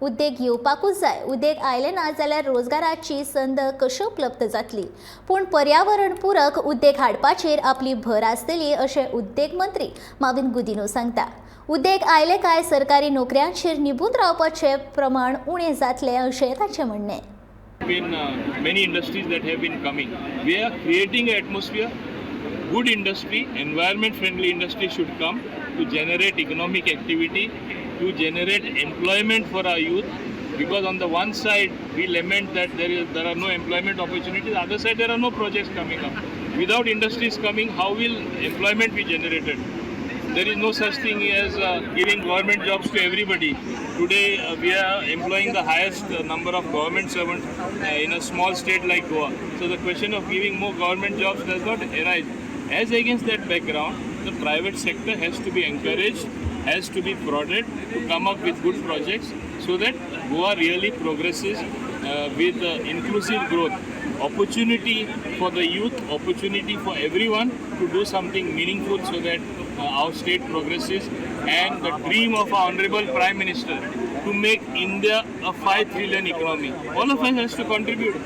उद्देग येवपाकूच जाय. उद्देग आयले ना जाल्यार रोजगाराची संद कशी उपलब्ध जातली. पूण पर्यावरण पूरक उद्देग हाडपाचेर आपली भर आसतली अशें उद्देग मंत्री माविन गुदिनो सांगता. उद्देग आयले काय सरकारी नोकऱ्यांचेर निबून रावपाचें प्रमाण उणें जातलें अशें ताचें म्हणणें. Been many industries that have been coming. We are creating an atmosphere. Good industry, environment-friendly industry should come to generate economic activity, to generate employment for our youth. Because on the one side we lament that there are no employment opportunities. On the other side there are no projects coming up. Without industries coming, how will employment be generated? There is no such thing as giving government jobs to everybody. Today we are employing the highest number of government servants in a small state like Goa. So the question of giving more government jobs does not arise. As against that background, the private sector has to be encouraged, has to be prodded to come up with good projects so that Goa really progresses with inclusive growth. Opportunity for the youth, opportunity for everyone to do something meaningful so that our state progresses, and the dream of our Honorable Prime Minister to make India a 5 trillion economy. All of us has to contribute.